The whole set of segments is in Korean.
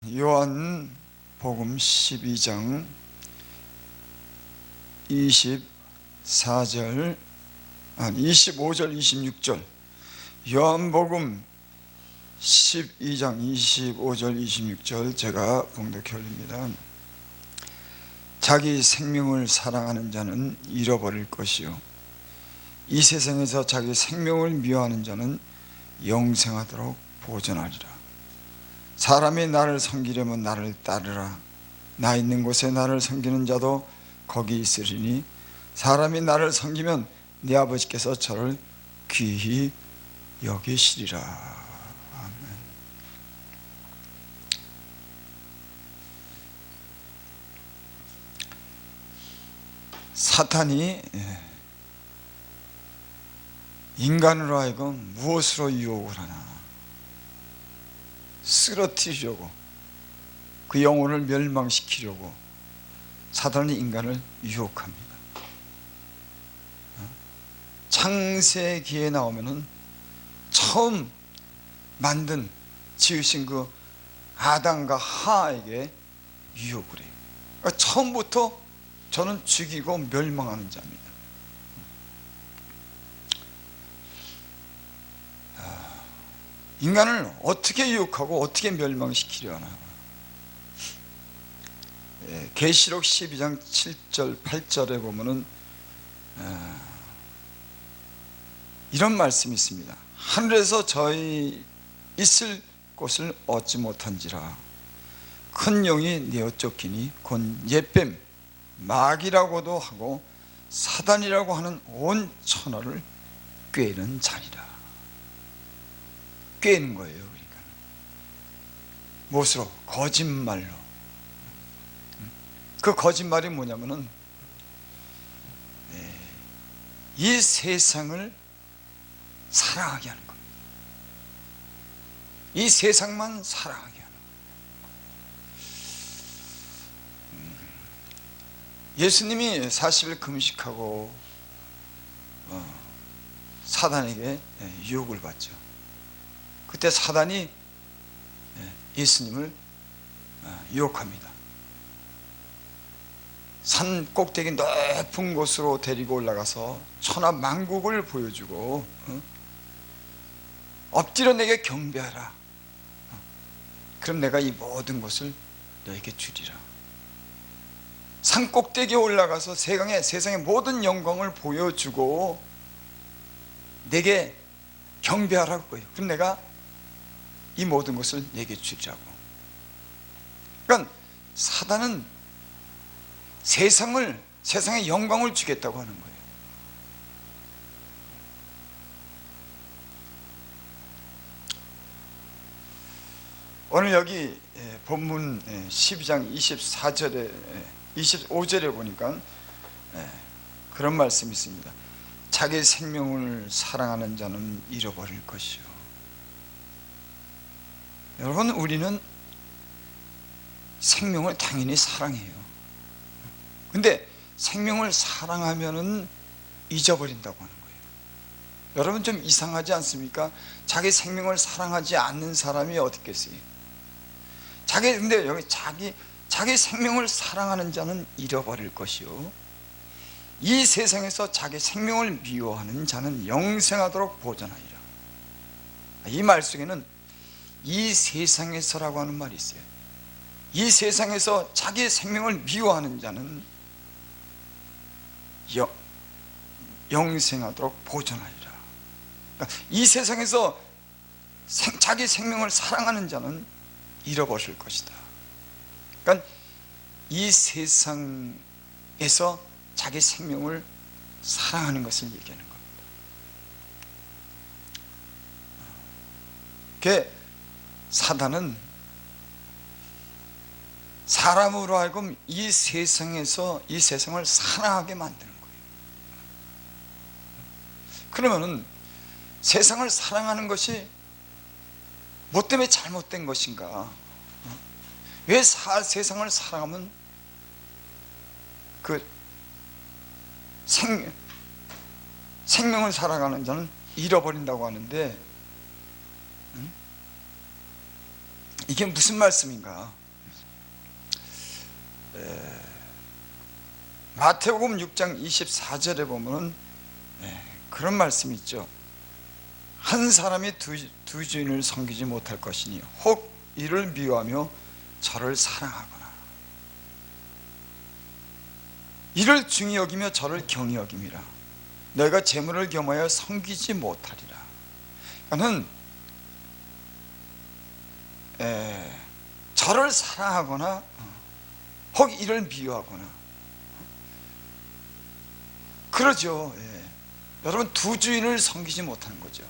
요한복음 12장 25절 26절 요한복음 12장 25절 26절 제가 봉독해 올립니다. 자기 생명을 사랑하는 자는 잃어버릴 것이요 이 세상에서 자기 생명을 미워하는 자는 영생하도록 보존하리라. 사람이 나를 섬기려면 나를 따르라. 나 있는 곳에 나를 섬기는 자도 거기 있으리니 사람이 나를 섬기면 내 아버지께서 저를 귀히 여기시리라. 아멘. 사탄이 인간으로 하여금 무엇으로 유혹을 하나? 쓰러뜨리려고, 그 영혼을 멸망시키려고 사탄은 인간을 유혹합니다. 창세기에 나오면은 처음 만든 지으신 그 아담과 하와에게 유혹을 해요. 그러니까 처음부터 저는 죽이고 멸망하는 자입니다. 인간을 어떻게 유혹하고 어떻게 멸망시키려 하나? 계시록 12장 7절 8절에 보면은 이런 말씀이 있습니다. 하늘에서 저희 있을 곳을 얻지 못한지라 큰 용이 내어 쫓기니 곧 옛뱀 마귀라고도 하고 사단이라고 하는 온 천하를 꿰는 자리라. 꿰는 거예요. 그러니까 무엇으로? 거짓말로. 그 거짓말이 뭐냐면은 이 세상을 사랑하게 하는 겁니다. 이 세상만 사랑하게 하는 겁니다. 예수님이 40일 금식하고 사단에게 유혹을 받죠. 그때 사단이 예수님을 유혹합니다. 산 꼭대기 높은 곳으로 데리고 올라가서 천하 만국을 보여주고 엎드려 내게 경배하라. 그럼 내가 이 모든 것을 너에게 주리라. 산 꼭대기에 올라가서 세상의 모든 영광을 보여주고 내게 경배하라고 거예요. 그럼 내가 이 모든 것을 내게 주리라고. 그러니까 사단은 세상의 영광을 주겠다고 하는 거예요. 오늘 여기 본문 12장 24절에 25절에 보니까 그런 말씀이 있습니다. 자기 생명을 사랑하는 자는 잃어버릴 것이요. 여러분, 우리는 생명을 당연히 사랑해요. 근데 생명을 사랑하면은 잊어버린다고 하는 거예요. 여러분, 좀 이상하지 않습니까? 자기 생명을 사랑하지 않는 사람이 어디 있겠어요? 근데 여기 자기 생명을 사랑하는 자는 잃어버릴 것이요 이 세상에서 자기 생명을 미워하는 자는 영생하도록 보존하리라. 이 말 속에는 이 세상에서라고 하는 말이 있어요. 이 세상에서 자기 생명을 미워하는 자는 영생하도록 보존하리라. 그러니까 이 세상에서 자기 생명을 사랑하는 자는 잃어버릴 것이다. 그러니까 이 세상에서 자기 생명을 사랑하는 것을 얘기하는 겁니다. 사단은 사람으로 하여금 이 세상을 사랑하게 만드는 거예요. 그러면은 세상을 사랑하는 것이 뭐 때문에 잘못된 것인가? 왜 세상을 사랑하면 그 생명을 살아가는 자는 잃어버린다고 하는데 이게 무슨 말씀인가? 마태복음 6장 24절에 보면 그런 말씀이 있죠. 한 사람이 두 주인을 섬기지 못할 것이니 혹 이를 미워하며 저를 사랑하거나 이를 중히 여기며 저를 경히 여김이라. 너희가 재물을 겸하여 섬기지 못하리라. 그는 저를 사랑하거나 혹 이를 미워하거나 그러죠. 여러분, 두 주인을 섬기지 못하는 거죠.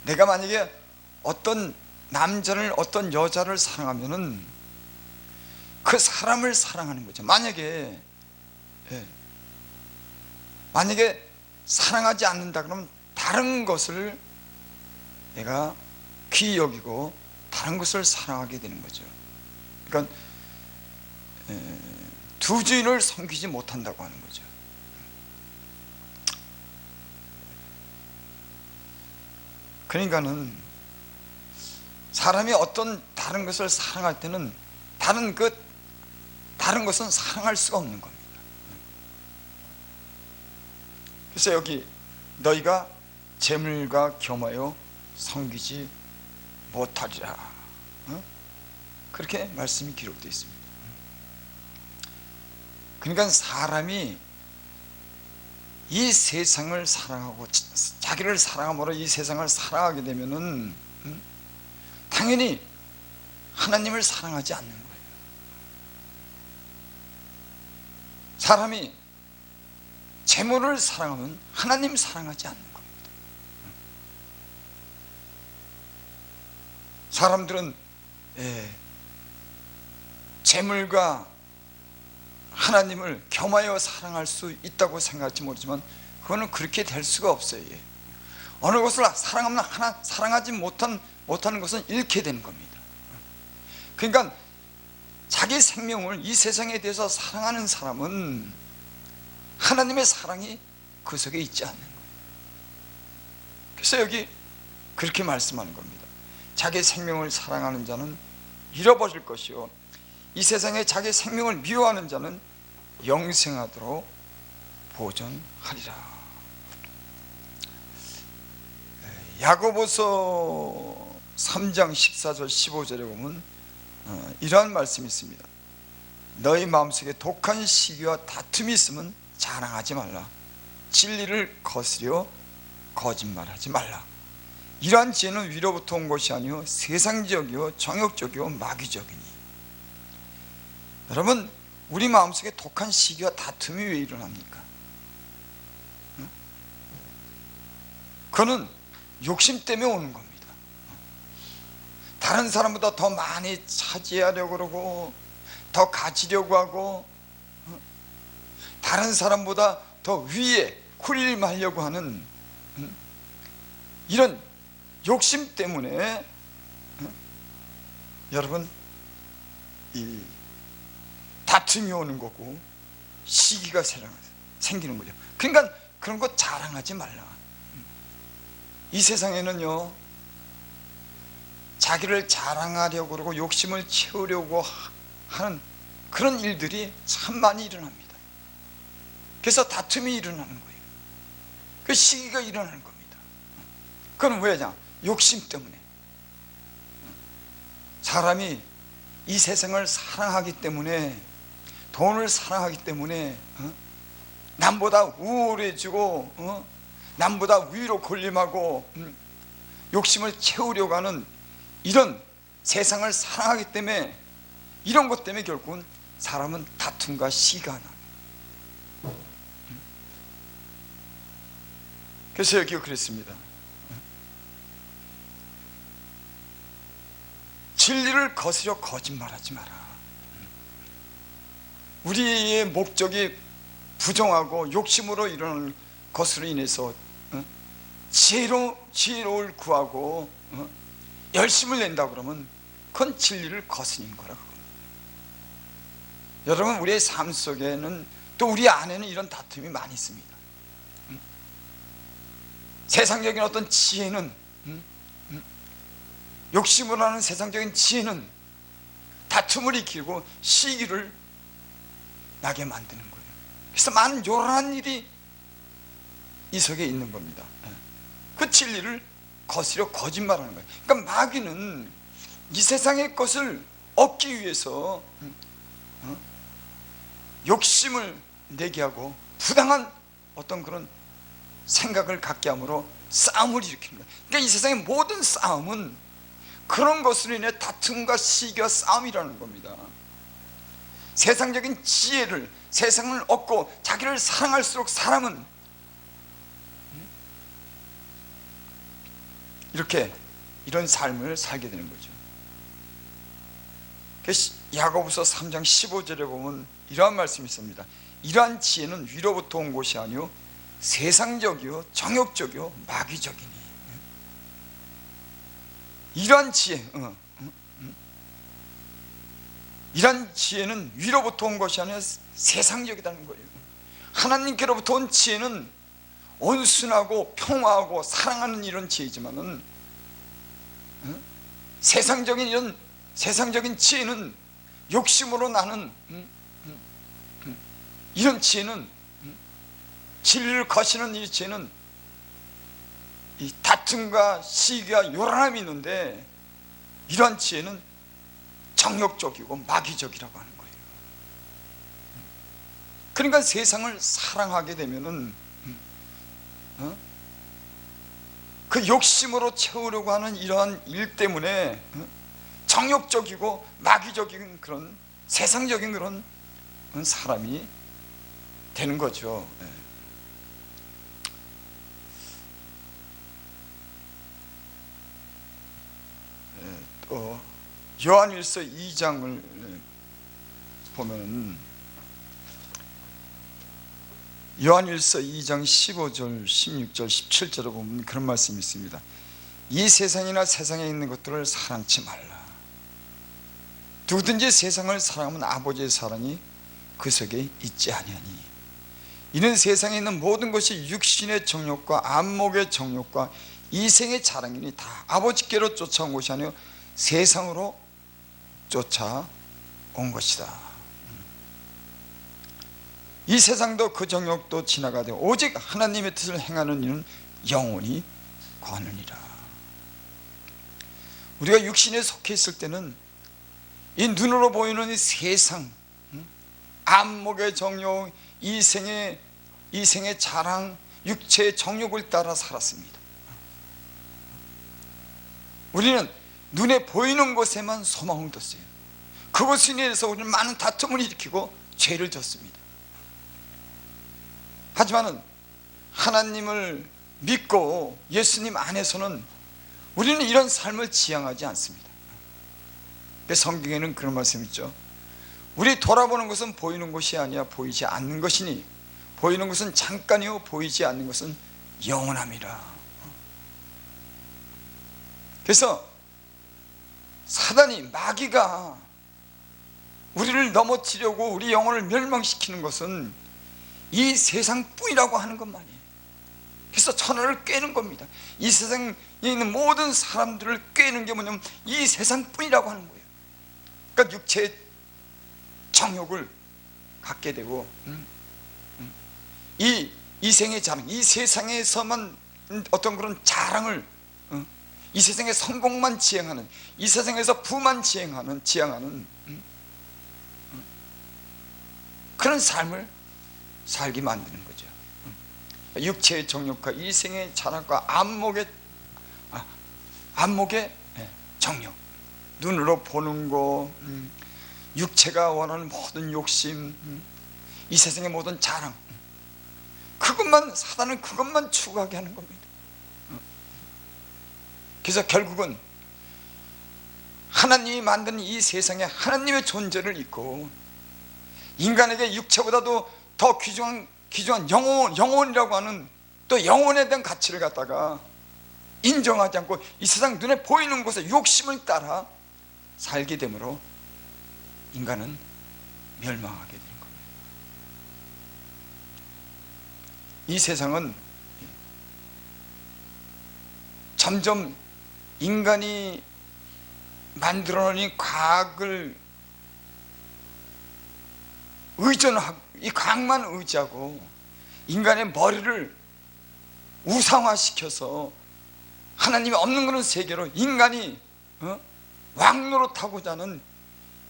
내가 만약에 어떤 남자를 어떤 여자를 사랑하면은 그 사람을 사랑하는 거죠. 만약에 사랑하지 않는다 그러면 다른 것을 내가 귀히 여기고 다른 것을 사랑하게 되는 거죠. 그러니까 두 주인을 섬기지 못한다고 하는 거죠. 그러니까는 사람이 어떤 다른 것을 사랑할 때는 다른 것은 사랑할 수가 없는 겁니다. 그래서 여기 너희가 재물과 겸하여 섬기지 못하리라, 그렇게 말씀이 기록되어 있습니다. 그러니까 사람이 이 세상을 사랑하고 자기를 사랑함으로 이 세상을 사랑하게 되면은 당연히 하나님을 사랑하지 않는 거예요. 사람이 재물을 사랑하면 하나님 사랑하지 않는 겁니다. 사람들은 재물과 하나님을 겸하여 사랑할 수 있다고 생각할지 모르지만 그거는 그렇게 될 수가 없어요. 어느 것을 사랑하면 사랑하지 못하는 것은 잃게 되는 겁니다. 그러니까 자기 생명을 이 세상에 대해서 사랑하는 사람은 하나님의 사랑이 그 속에 있지 않는 거예요. 그래서 여기 그렇게 말씀하는 겁니다. 자기 생명을 사랑하는 자는 잃어버릴 것이요 이 세상에 자기 생명을 미워하는 자는 영생하도록 보존하리라. 야고보서 3장 14절 15절에 보면 이러한 말씀이 있습니다. 너희 마음속에 독한 시기와 다툼이 있으면 자랑하지 말라. 진리를 거스려 거짓말하지 말라. 이러한 지혜는 위로부터 온 것이 아니요 세상적이요 정욕적이요 마귀적이니. 여러분, 우리 마음속에 독한 시기와 다툼이 왜 일어납니까? 그거는 욕심 때문에 오는 겁니다. 다른 사람보다 더 많이 차지하려고 그러고 더 가지려고 하고 다른 사람보다 더 위에 군림하려고 하는 이런 욕심 때문에 여러분 이 다툼이 오는 거고 시기가 생기는 거죠. 그러니까 그런 거 자랑하지 말라. 이 세상에는요 자기를 자랑하려고 그러고 욕심을 채우려고 하는 그런 일들이 참 많이 일어납니다. 그래서 다툼이 일어나는 거예요. 그 시기가 일어나는 겁니다. 그건 왜냐? 욕심 때문에. 사람이 이 세상을 사랑하기 때문에, 돈을 사랑하기 때문에 남보다 우월해지고 남보다 위로 군림하고 욕심을 채우려고 하는 이런 세상을 사랑하기 때문에, 이런 것 때문에 결국은 사람은 다툼과 시기가 납니다. 그래서 여기가 그랬습니다. 진리를 거스려 거짓말하지 마라. 우리의 목적이 부정하고 욕심으로 일어나는 것으로 인해서 지혜로울 구하고 열심을 낸다 그러면 그건 진리를 거스린 거라고. 여러분, 우리의 삶 속에는 또 우리 안에는 이런 다툼이 많이 있습니다. 세상적인 어떤 지혜는 욕심으로 하는 세상적인 지혜는 다툼을 일으키고 시기를 나게 만드는 거예요. 그래서 많은 요란한 일이 이 속에 있는 겁니다. 그 진리를 거스려 거짓말하는 거예요. 그러니까 마귀는 이 세상의 것을 얻기 위해서 욕심을 내게 하고 부당한 어떤 그런 생각을 갖게 함으로 싸움을 일으키는 거예요. 그러니까 이 세상의 모든 싸움은 그런 것으로 인해 다툼과 시기와 싸움이라는 겁니다. 세상적인 지혜를, 세상을 얻고 자기를 사랑할수록 사람은 이렇게 이런 삶을 살게 되는 거죠. 야고보서 3장 15절에 보면 이러한 말씀이 있습니다. 이러한 지혜는 위로부터 온 것이 아니요 세상적이요 정욕적이요 마귀적이니. 이러한 지혜, 이러한 지혜는 위로부터 온 것이 아니라 세상적이라는 거예요. 하나님께로부터 온 지혜는 온순하고 평화하고 사랑하는 이런 지혜지만은 세상적인 이런 세상적인 지혜는 욕심으로 나는 이런 지혜는 진리를 거시는 이 지혜는 이 다툼과 시기와 요란함이 있는데 이러한 지혜는 정욕적이고 마귀적이라고 하는 거예요. 그러니까 세상을 사랑하게 되면은 그 욕심으로 채우려고 하는 이러한 일 때문에 정욕적이고 마귀적인 그런 세상적인 그런 사람이 되는 거죠. 또 요한일서 2장을 보면 요한일서 2장 15절, 16절, 17절을 보면 그런 말씀이 있습니다. 이 세상이나 세상에 있는 것들을 사랑치 말라. 누구든지 세상을 사랑하면 아버지의 사랑이 그 속에 있지 아니하니. 이는 세상에 있는 모든 것이 육신의 정욕과 안목의 정욕과 이생의 자랑이니 다 아버지께로 쫓아온 것이 아니요 세상으로 쫓아온 것이다. 이 세상도 그 정욕도 지나가되 오직 하나님의 뜻을 행하는 이는 영원히 거하느니라. 우리가 육신에 속해 있을 때는 이 눈으로 보이는 이 세상, 안목의 정욕, 이생의 자랑, 육체의 정욕을 따라 살았습니다. 우리는 눈에 보이는 것에만 소망을 뒀어요. 그것에 인해서 우리는 많은 다툼을 일으키고 죄를 졌습니다. 하지만 하나님을 믿고 예수님 안에서는 우리는 이런 삶을 지향하지 않습니다. 성경에는 그런 말씀이 있죠. 우리 돌아보는 것은 보이는 것이 아니야 보이지 않는 것이니 보이는 것은 잠깐이요 보이지 않는 것은 영원함이라. 그래서 사단이 마귀가 우리를 넘어뜨리려고 우리 영혼을 멸망시키는 것은 이 세상뿐이라고 하는 것만이에요. 그래서 천하를 꿰는 겁니다. 이 세상에 있는 모든 사람들을 꿰는 게 뭐냐면 이 세상뿐이라고 하는 거예요. 그러니까 육체의 정욕을 갖게 되고 이 이생의 자랑, 이 세상에서만 어떤 그런 자랑을 이 세상의 성공만 지향하는, 이 세상에서 부만 지향하는 그런 삶을 살게 만드는 거죠. 육체의 정욕과 이생의 자랑과 안목의 정욕, 눈으로 보는 거, 육체가 원하는 모든 욕심, 이 세상의 모든 자랑, 사단은 그것만 추구하게 하는 겁니다. 그래서 결국은 하나님이 만든 이 세상에 하나님의 존재를 잊고 인간에게 육체보다도 더 귀중한 영혼이라고 하는 또 영혼에 대한 가치를 갖다가 인정하지 않고 이 세상 눈에 보이는 곳에 욕심을 따라 살게 되므로 인간은 멸망하게 되는 겁니다. 이 세상은 점점 인간이 만들어 놓은 과학을 의존하고, 이 과학만 의지하고 인간의 머리를 우상화시켜서 하나님이 없는 그런 세계로 인간이 왕노릇하고자 하는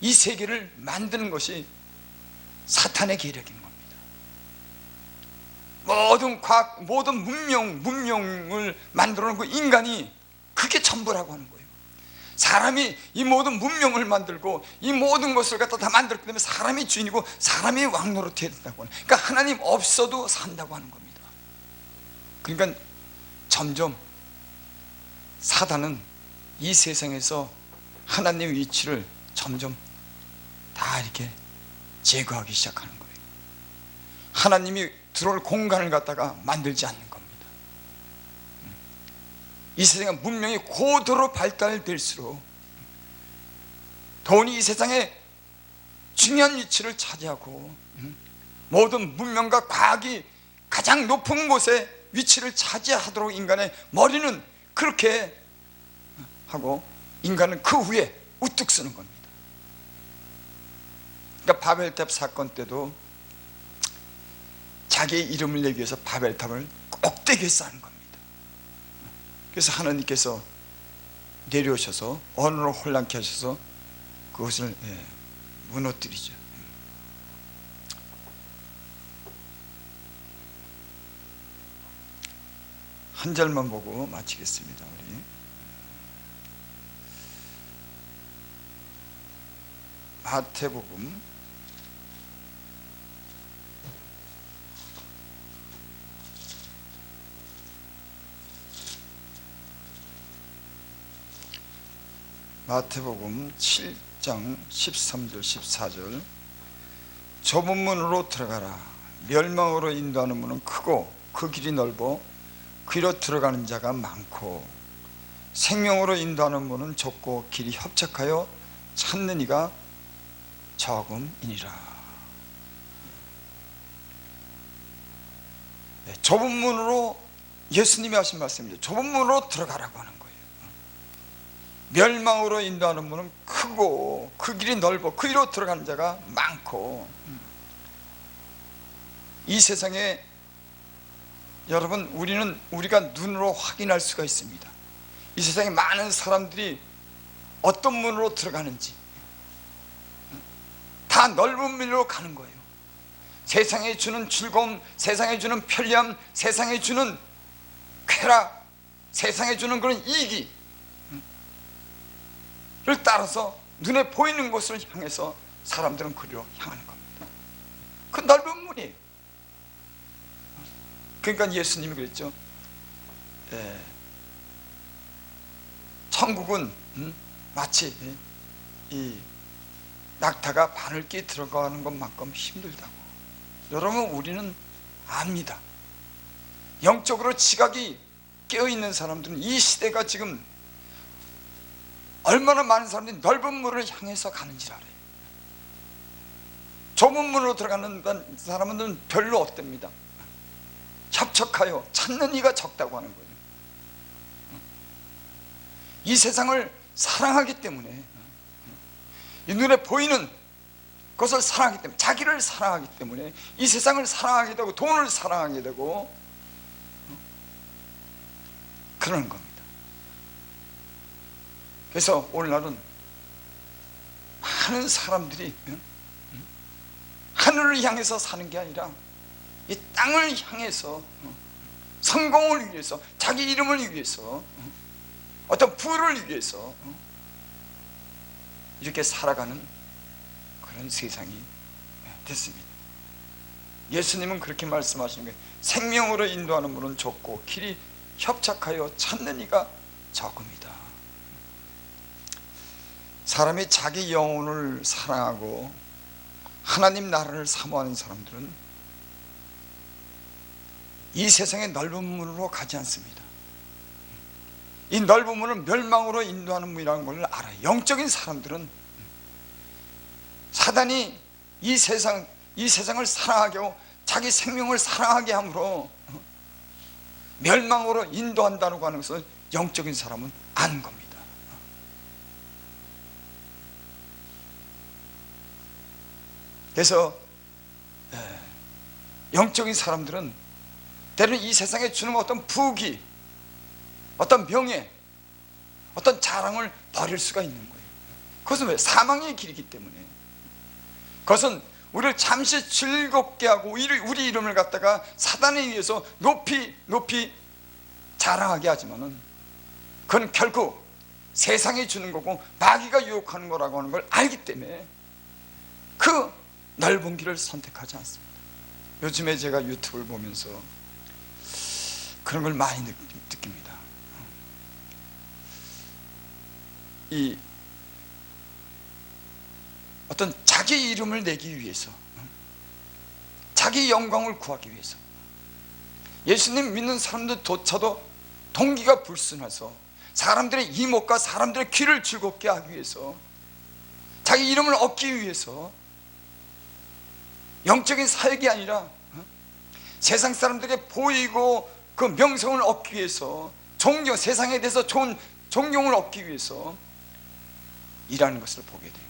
이 세계를 만드는 것이 사탄의 계략인 겁니다. 모든 과학, 모든 문명을 만들어 놓은 그 인간이 그게 전부라고 하는 거예요. 사람이 이 모든 문명을 만들고 이 모든 것을 갖다 다 만들었기 때문에 사람이 주인이고 사람이 왕노릇해야 된다고 하는, 그러니까 하나님 없어도 산다고 하는 겁니다. 그러니까 점점 사단은 이 세상에서 하나님의 위치를 점점 다 이렇게 제거하기 시작하는 거예요. 하나님이 들어올 공간을 갖다가 만들지 않는 겁니다. 이 세상의 문명이 고도로 발달될수록 돈이 이 세상에 중요한 위치를 차지하고 모든 문명과 과학이 가장 높은 곳에 위치를 차지하도록 인간의 머리는 그렇게 하고 인간은 그 위에 우뚝 서는 겁니다. 그러니까 바벨탑 사건 때도 자기의 이름을 내기 위해서 바벨탑을 꼭대기에 쌓는 겁니다. 그래서 하나님께서 내려오셔서 언어로 혼란케 하셔서 그것을 무너뜨리죠. 한 절만 보고 마치겠습니다. 우리 마태복음 7장 13절 14절 좁은 문으로 들어가라. 멸망으로 인도하는 문은 크고 그 길이 넓어 그리로 들어가는 자가 많고 생명으로 인도하는 문은 좁고 길이 협착하여 찾는 이가 적음이니라. 좁은 문으로, 예수님이 하신 말씀이죠. 좁은 문으로 들어가라고 하는 거예요. 멸망으로 인도하는 문은 크고 그 길이 넓어 그리로 들어가는 자가 많고, 이 세상에 여러분 우리가 눈으로 확인할 수가 있습니다. 이 세상에 많은 사람들이 어떤 문으로 들어가는지 다 넓은 문으로 가는 거예요. 세상에 주는 즐거움, 세상에 주는 편리함, 세상에 주는 쾌락, 세상에 주는 그런 이익을 따라서 눈에 보이는 곳을 향해서 사람들은 그리로 향하는 겁니다. 그 넓은 문이에요. 그러니까 예수님이 그랬죠. 천국은 마치 이 낙타가 바늘기에 들어가는 것만큼 힘들다고. 여러분, 우리는 압니다. 영적으로 지각이 깨어있는 사람들은 이 시대가 지금 얼마나 많은 사람들이 넓은 문을 향해서 가는지 알아요. 좁은 문으로 들어가는 사람은 별로 없답니다. 협착하여 찾는 이가 적다고 하는 거예요. 이 세상을 사랑하기 때문에, 이 눈에 보이는 것을 사랑하기 때문에, 자기를 사랑하기 때문에 이 세상을 사랑하게 되고 돈을 사랑하게 되고 그러는 겁니다. 그래서 오늘날은 많은 사람들이 하늘을 향해서 사는 게 아니라 이 땅을 향해서 성공을 위해서, 자기 이름을 위해서, 어떤 부를 위해서 이렇게 살아가는 그런 세상이 됐습니다. 예수님은 그렇게 말씀하시는 거예요. 생명으로 인도하는 문은 좁고 길이 협착하여 찾는 이가 적음이다. 사람이 자기 영혼을 사랑하고 하나님 나라를 사모하는 사람들은 이 세상의 넓은 문으로 가지 않습니다. 이 넓은 문은 멸망으로 인도하는 문이라는 걸 알아요. 영적인 사람들은 사단이 이 세상을 사랑하게 하고 자기 생명을 사랑하게 함으로 멸망으로 인도한다고 하는 것을 영적인 사람은 아는 겁니다. 그래서 영적인 사람들은 때로는 이 세상에 주는 어떤 부귀, 어떤 명예, 어떤 자랑을 버릴 수가 있는 거예요. 그것은 왜? 사망의 길이기 때문에. 그것은 우리를 잠시 즐겁게 하고 우리 이름을 갖다가 사단에 의해서 높이 자랑하게 하지만은 그건 결국 세상이 주는 거고 마귀가 유혹하는 거라고 하는 걸 알기 때문에 그 넓은 길을 선택하지 않습니다. 요즘에 제가 유튜브를 보면서 그런 걸 많이 느낍니다. 이 어떤 자기 이름을 내기 위해서, 자기 영광을 구하기 위해서 예수님 믿는 사람들조차도 동기가 불순해서 사람들의 이목과 사람들의 귀를 즐겁게 하기 위해서, 자기 이름을 얻기 위해서 영적인 사역이 아니라 세상 사람들에게 보이고 그 명성을 얻기 위해서, 세상에 대해서 좋은 존경을 얻기 위해서 일하는 것을 보게 돼요.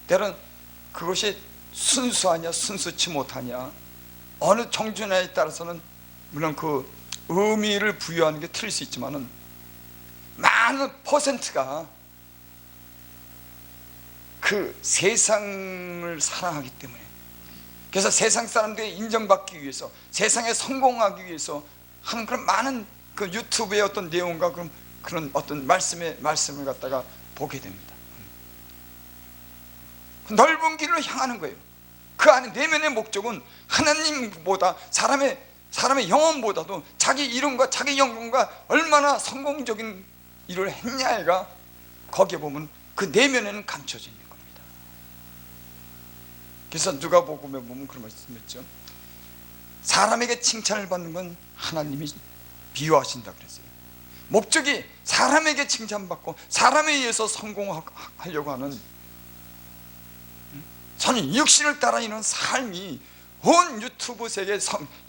때론 그것이 순수하냐 순수치 못하냐, 어느 정준하에 따라서는 물론 그 의미를 부여하는 게 틀릴 수 있지만은 많은 퍼센트가 그 세상을 사랑하기 때문에, 그래서 세상 사람들이 인정받기 위해서, 세상에 성공하기 위해서 하는 그런 많은 그 유튜브의 어떤 내용과 그런 어떤 말씀을 갖다가 보게 됩니다. 넓은 길을 향하는 거예요. 그 안에 내면의 목적은 하나님보다 사람의 영혼보다도 자기 이름과 자기 영광과 얼마나 성공적인 일을 했냐가 거기에 보면 그 내면에는 감춰져 있는 겁니다. 그래서 누가복음에 보면 그런 말씀이 있죠. 사람에게 칭찬을 받는 건 하나님이 미워하신다 그랬어요. 목적이 사람에게 칭찬받고 사람에 의해서 성공하려고 하는, 저는 육신을 따라 이는 삶이 온 유튜브 세계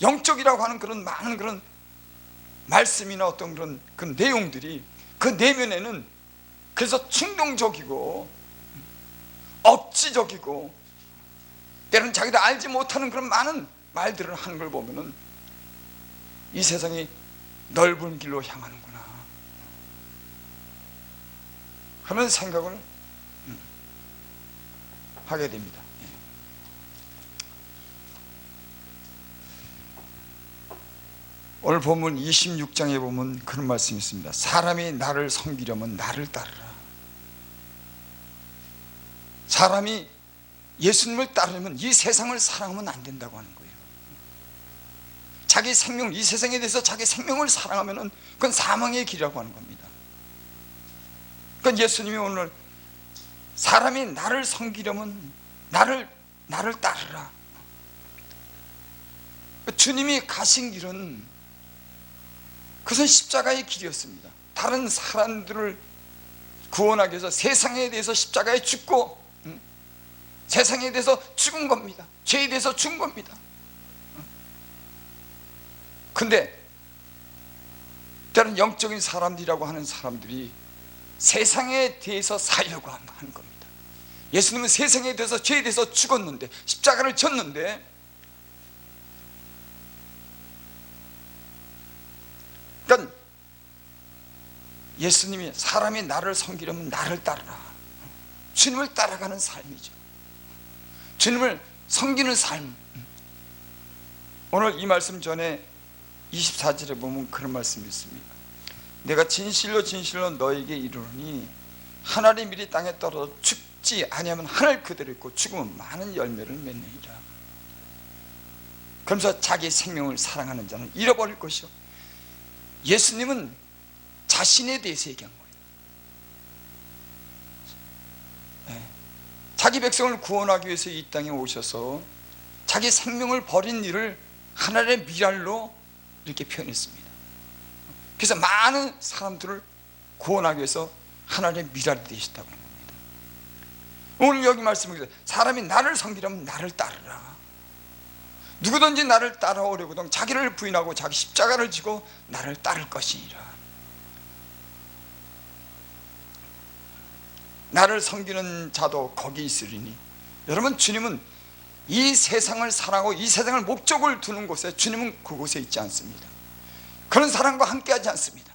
영적이라고 하는 그런 많은 그런 말씀이나 어떤 그런 그 내용들이 그 내면에는 그래서 충동적이고 억지적이고 때로는 자기도 알지 못하는 그런 많은 말들을 하는 걸 보면은 이 세상이 넓은 길로 향하는구나 하는 생각을 하게 됩니다. 오늘 본문 26장에 보면 그런 말씀이 있습니다. 사람이 나를 섬기려면 나를 따르라. 사람이 예수님을 따르려면 이 세상을 사랑하면 안 된다고 하는 거예요. 자기 생명, 이 세상에 대해서 자기 생명을 사랑하면 그건 사망의 길이라고 하는 겁니다. 그러니까 예수님이 오늘 사람이 나를 섬기려면 나를 따르라. 주님이 가신 길은 그것은 십자가의 길이었습니다. 다른 사람들을 구원하기 위해서 세상에 대해서 십자가에 죽고 세상에 대해서 죽은 겁니다. 죄에 대해서 죽은 겁니다. 근데 때로는 영적인 사람들이라고 하는 사람들이 세상에 대해서 살려고 하는 겁니다. 예수님은 세상에 대해서 죄에 대해서 죽었는데, 십자가를 졌는데, 그러니까 예수님이 사람이 나를 섬기려면 나를 따르라. 주님을 따라가는 삶이죠. 주님을 섬기는 삶. 오늘 이 말씀 전에 24절에 보면 그런 말씀이 있습니다. 내가 진실로 진실로 너에게 이르노니 한 알이 미리 땅에 떨어져 죽지 아니하면 하늘 그대로 있고 죽으면 많은 열매를 맺느니라. 그러면서 자기 생명을 사랑하는 자는 잃어버릴 것이요. 예수님은 자신에 대해서 얘기한 거예요. 자기 백성을 구원하기 위해서 이 땅에 오셔서 자기 생명을 버린 일을 하늘의 미랄로 이렇게 표현했습니다. 그래서 많은 사람들을 구원하기 위해서 하나님의 미랄이 되셨다고 하는 겁니다. 오늘 여기 말씀을 사람이 나를 섬기려면 나를 따르라. 누구든지 나를 따라오려거든 자기를 부인하고 자기 십자가를 지고 나를 따를 것이니라. 나를 섬기는 자도 거기 있으리니. 여러분, 주님은 이 세상을 사랑하고 이 세상을 목적을 두는 곳에, 주님은 그곳에 있지 않습니다. 그런 사람과 함께하지 않습니다.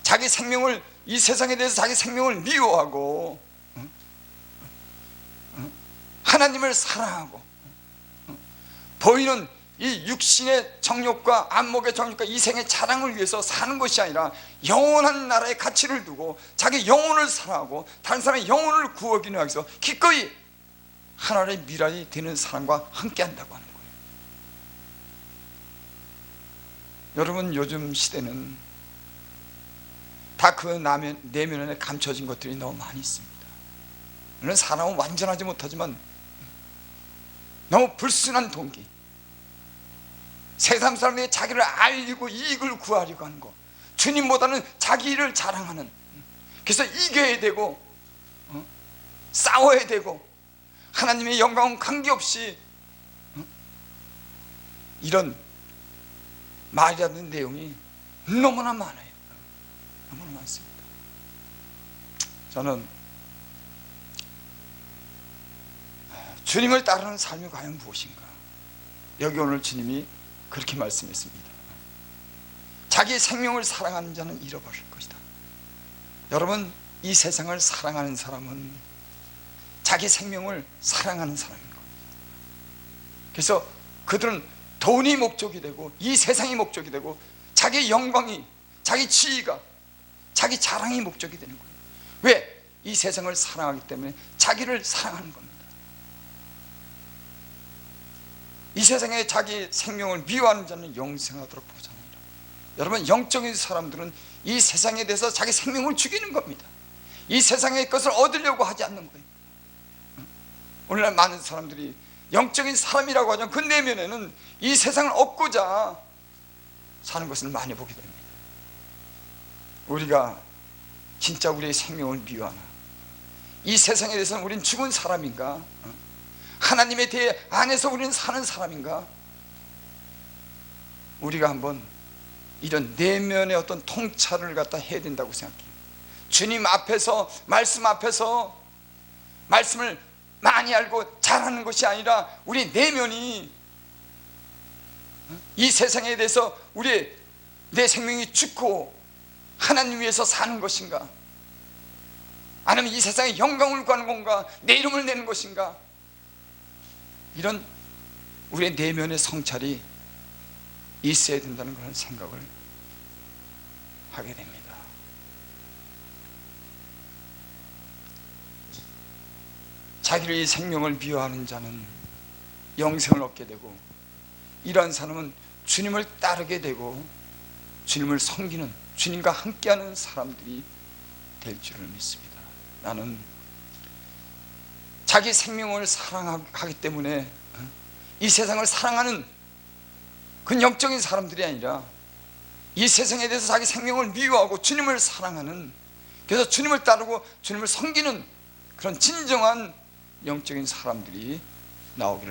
자기 생명을, 이 세상에 대해서 자기 생명을 미워하고 하나님을 사랑하고 보이는 이 육신의 정욕과 안목의 정욕과 이생의 자랑을 위해서 사는 것이 아니라 영원한 나라의 가치를 두고 자기 영혼을 사랑하고 다른 사람의 영혼을 구하기 위해서 기꺼이 하나님의 미랄이 되는 사람과 함께한다고 하는 거예요. 여러분, 요즘 시대는 다 그 내면에 감춰진 것들이 너무 많이 있습니다. 물론 사람은 완전하지 못하지만 너무 불순한 동기, 세상 사람들이 자기를 알리고 이익을 구하려고 하는 것, 주님보다는 자기 일을 자랑하는, 그래서 이겨야 되고 싸워야 되고 하나님의 영광은 관계없이 이런 말이라는 내용이 너무나 많아요. 너무나 많습니다. 저는 주님을 따르는 삶이 과연 무엇인가? 여기 오늘 주님이 그렇게 말씀했습니다. 자기 생명을 사랑하는 자는 잃어버릴 것이다. 여러분, 이 세상을 사랑하는 사람은 자기 생명을 사랑하는 사람인 겁니다. 그래서 그들은 돈이 목적이 되고 이 세상이 목적이 되고 자기 영광이, 자기 지위가, 자기 자랑이 목적이 되는 거예요. 왜? 이 세상을 사랑하기 때문에 자기를 사랑하는 겁니다. 이 세상에 자기 생명을 미워하는 자는 영생하도록 보잖아요. 여러분, 영적인 사람들은 이 세상에 대해서 자기 생명을 죽이는 겁니다. 이 세상의 것을 얻으려고 하지 않는 거예요. 오늘날 많은 사람들이 영적인 사람이라고 하지만 그 내면에는 이 세상을 얻고자 사는 것을 많이 보게 됩니다. 우리가 진짜 우리의 생명을 미워하나? 이 세상에 대해서는 우리는 죽은 사람인가? 하나님의 대 안에서 우리는 사는 사람인가? 우리가 한번 이런 내면의 어떤 통찰을 갖다 해야 된다고 생각해요. 주님 앞에서, 말씀 앞에서 말씀을 많이 알고 잘하는 것이 아니라 우리 내면이 이 세상에 대해서 내 생명이 죽고 하나님 위해서 사는 것인가? 아니면 이 세상에 영광을 구하는 건가? 내 이름을 내는 것인가? 이런 우리의 내면의 성찰이 있어야 된다는 그런 생각을 하게 됩니다. 자기의 생명을 미워하는 자는 영생을 얻게 되고, 이러한 사람은 주님을 따르게 되고 주님을 섬기는, 주님과 함께하는 사람들이 될 줄을 믿습니다. 나는 자기 생명을 사랑하기 때문에 이 세상을 사랑하는 그 영적인 사람들이 아니라 이 세상에 대해서 자기 생명을 미워하고 주님을 사랑하는, 그래서 주님을 따르고 주님을 섬기는 그런 진정한 영적인 사람들이 나오기를